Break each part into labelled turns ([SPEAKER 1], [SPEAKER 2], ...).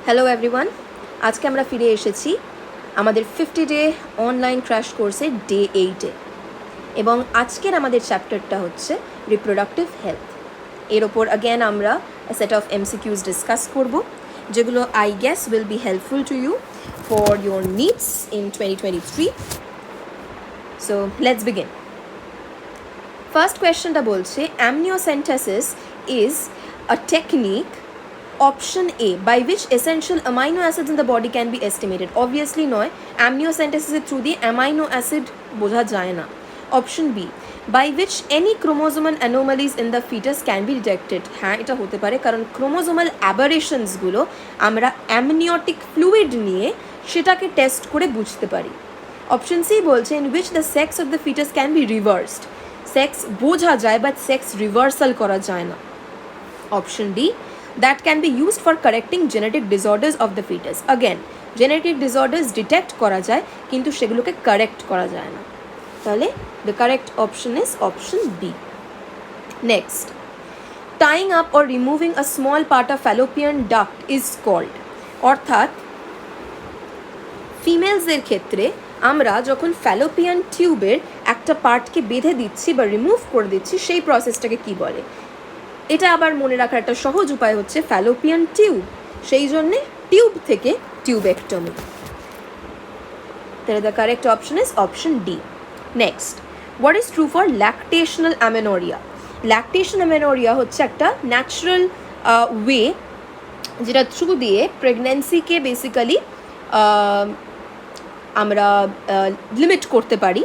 [SPEAKER 1] Hello everyone, আজকে আমরা ফিরে এসেছি আমাদের 50 ডে অনলাইন ক্র্যাশ কোর্সের ডে 8-এ এবং আজকের আমাদের চ্যাপ্টারটা হচ্ছে রিপ্রোডাক্টিভ হেলথ। এর ওপর অ্যাগেন আমরা সেট অফ এমসিকিউজ ডিসকাস করব, যেগুলো I guess will be helpful to you for your needs in 2023. So let's begin. First কোয়েশ্চনটা বলছে, amniocentesis is a technique option A by which essential amino acids in the body can be estimated. Obviously নয়, amniocentesis এর through দিয়ে amino acid বোঝা যায় না. Option B by which any chromosomal anomalies in the fetus can be detected. হ্যাঁ, এটা হতে পারে, কারণ chromosomal aberrations গুলো আমরা amniotic fluid নিয়ে সেটাকে টেস্ট করে বুঝতে পারি. Option C বলছে in which the sex of the fetus can be reversed. Sex বোঝা যায় বাট সেক্স রিভার্সাল করা যায় না. Option D that can be used for correcting genetic disorders of the fetus. Again, genetic disorders detect করা যায় কিন্তু সেগুলোকে correct করা যায় না. তাহলে the correct option is option B. Next, tying up or removing a small part of fallopian duct is called. অর্থাৎ ফিমেলসদের ক্ষেত্রে আমরা যখন ফ্যালোপিয়ান টিউবের একটা পার্টকে বেঁধে দিচ্ছি বা রিমুভ করে দিচ্ছি, সেই প্রসেসটাকে কি বলে? এটা আবার মনে রাখার একটা সহজ উপায় হচ্ছে ফ্যালোপিয়ান টিউব, সেই জন্যে টিউব থেকে টিউবেক্টমি. তাহলে the correct option is option D. Next, what is true for lactational amenorrhoea? Lactation amenorrhoea হচ্ছে একটা ন্যাচারাল ওয়ে যেটা থ্রু দিয়ে প্রেগনেন্সিকে বেসিক্যালি আমরা লিমিট করতে পারি,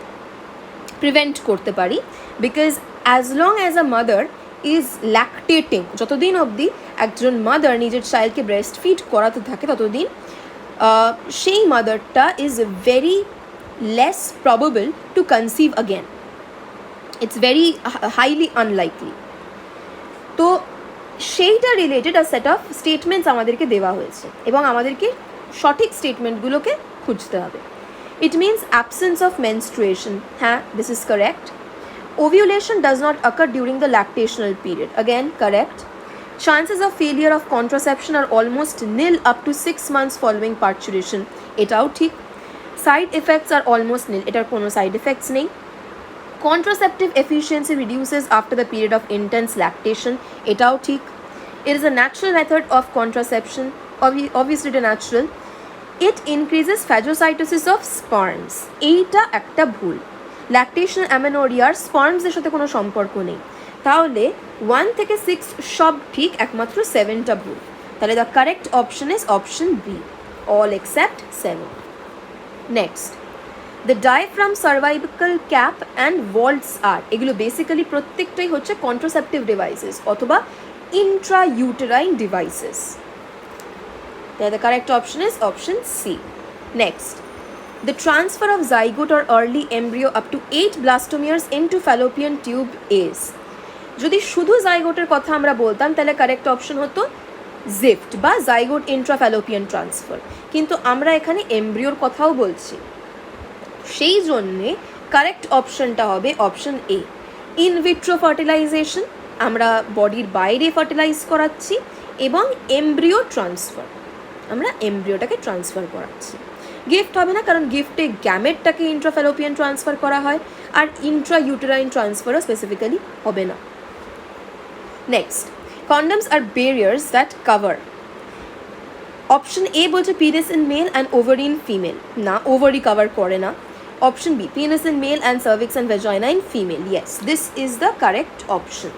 [SPEAKER 1] প্রিভেন্ট করতে পারি, because as long as a mother is lactating, যতদিন অবধি একজন মাদার নিজের চাইল্ডকে ব্রেস্ট ফিড করাতে থাকে ততদিন সেই মাদারটা is very less probable to conceive again. It's very highly unlikely. তো সেইটা related a set of statements আমাদেরকে দেওয়া হয়েছে এবং আমাদেরকে সঠিক স্টেটমেন্টগুলোকে খুঁজতে হবে. It means absence of menstruation. হ্যাঁ, this is correct. Ovulation does not occur during the lactational period. Again, correct. Chances of failure of contraception are almost nil up to 6 months following parturition. এটাও ঠিক. Side effects are almost nil. এটার কোনো side effects নেই. Contraceptive efficiency reduces after the period of intense lactation. এটাও ঠিক. It is a natural method of contraception. Obviously এটা natural. It increases phagocytosis of sperms. এইটা একটা ভুল. ল্যাকটেশনাল অ্যামেনোরিয়ার স্পার্মসের সাথে কোনো সম্পর্ক নেই. তাহলে 1 থেকে 6 সব ঠিক, একমাত্র 7টা ভুল. তাহলে the correct option is option B, all except 7. Next, the diaphragm, cervical cap and vaults are, এগুলো বেসিক্যালি প্রত্যেকটাই হচ্ছে কন্ট্রাসেপটিভ ডিভাইসেস অথবা ইন্ট্রাইউটেরাইন ডিভাইসেস. তাহলে the correct option is option C. Next, the transfer of zygote or early embryo up to 8 blastomeres into fallopian tube is. যদি শুধু জাইগোটের কথা আমরা বলতাম তাহলে কারেক্ট অপশন হতো জিফট বা জাইগোট ইন্ট্রাফ্যালোপিয়ান ট্রান্সফার, কিন্তু আমরা এখানে এমব্রিওর কথাও বলছি, সেই জন্যে কারেক্ট অপশনটা হবে অপশন এ, ইনভিট্রো ফার্টিলাইজেশন. আমরা বডির বাইরে ফার্টিলাইজ করাচ্ছি এবং এমব্রিও ট্রান্সফার, আমরা এমব্রিওটাকে ট্রান্সফার করাচ্ছি. গিফট হবে না, কারণ গিফটে গ্যামেটটাকে ইন্ট্রাফ্যালোপিয়ান ট্রান্সফার করা হয় আর ইন্ট্রা ইউটেরাইন ট্রান্সফারও স্পেসিফিক্যালি হবে না. Next, condoms are barriers that cover. Option A বলছে penis in male and ovary in female. না, ওভারি কভার করে না. Option B, penis in male and cervix and vagina in female. Yes, this is the correct option.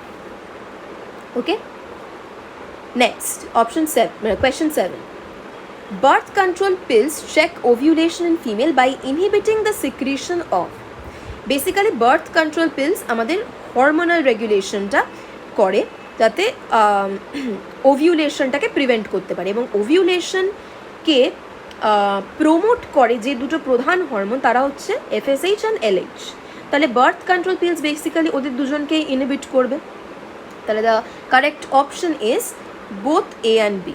[SPEAKER 1] Okay, next option 7, question 7. Birth control pills check ovulation in female by inhibiting the secretion of. Basically birth control pills আমাদের hormonal রেগুলেশনটা করে যাতে ওভিউলেশনটাকে prevent করতে পারে, এবং ওভিউলেশনকে promote করে যে দুটো প্রধান হরমোন, তারা হচ্ছে FSH অ্যান্ড LH. তাহলে বার্থ কন্ট্রোল পিলস বেসিক্যালি ওদের দুজনকেই ইনহিবিট করবে. তাহলে the correct option is both A and B,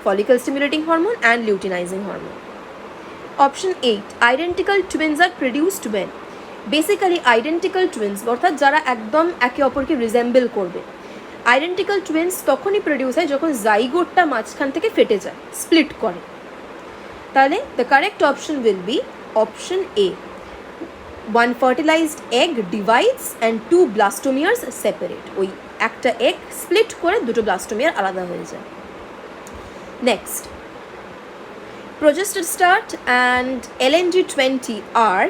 [SPEAKER 1] follicle stimulating hormone and luteinizing hormone. Option 8, identical twins are produced when. Basically identical twins অর্থাৎ যারা একদম একে অপরকে রিজেম্বল করবে, আইডেন্টিক্যাল টুইন্স তখনই প্রডিউস হয় যখন জাইগোটটা মাঝখান থেকে ফেটে যায়, স্প্লিট করে। তাহলে the correct option will be option A, 1 fertilized egg divides and 2 blastomeres separate, ওই একটা এগ স্প্লিট করে দুটো ব্লাস্টোমিয়ার আলাদা হয়ে যায়। Next, progested start and LNG20 are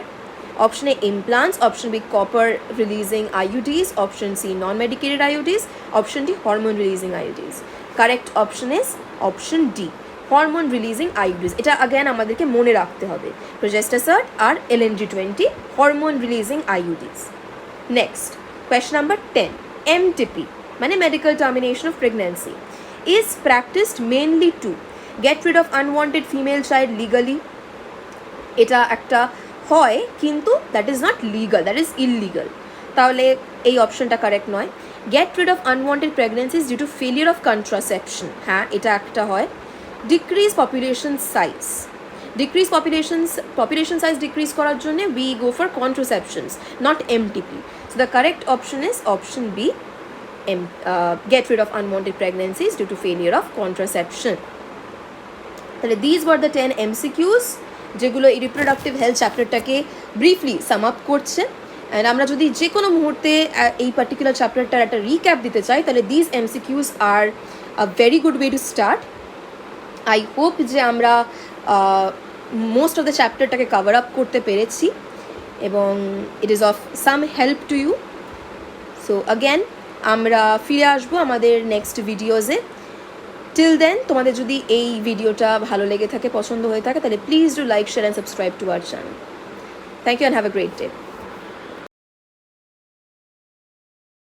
[SPEAKER 1] option A implants, option B copper releasing IUDs, option C non-medicated IUDs, option D hormone releasing IUDs. Correct option is option D, hormone releasing IUDs. এটা again আমাদেরকে মনে রাখতে হবে, progested start আর LNG20 hormone releasing IUDs. Next, question number 10, MTP মানে medical termination of pregnancy is practiced mainly to get rid of unwanted female child legally. এটা একটা হয় কিন্তু that is not legal, that is illegal, তাহলে এই অপশনটা correct নয়। Get rid of unwanted pregnancies due to failure of contraception, হ্যাঁ এটা একটা হয়। Decrease population size, decrease population size decrease করার জন্য we go for contraceptions, not MTP. So the correct option is option B, get rid of unwanted pregnancies due to failure of contraception. তাহলে these were the 10 MCQs যেগুলো এই reproductive health চ্যাপ্টারটাকে briefly sum up করছে। And আমরা যদি যে কোনো মুহূর্তে এই পার্টিকুলার চ্যাপ্টারটার একটা রিক্যাপ দিতে চাই তাহলে দিস MCQs আর a very good way to start. I hope যে আমরা মোস্ট অফ দ্য চ্যাপ্টারটাকে কভার আপ করতে পেরেছি এবং it is of some help to you. So again আমরা ফিরে আসবো আমাদের নেক্সট ভিডিওসে। টিল দেন তোমাদের যদি এই ভিডিওটা ভালো লেগে থাকে, পছন্দ হয়ে থাকে, তাহলে please do like, share and subscribe to our channel. Thank you and have a great day.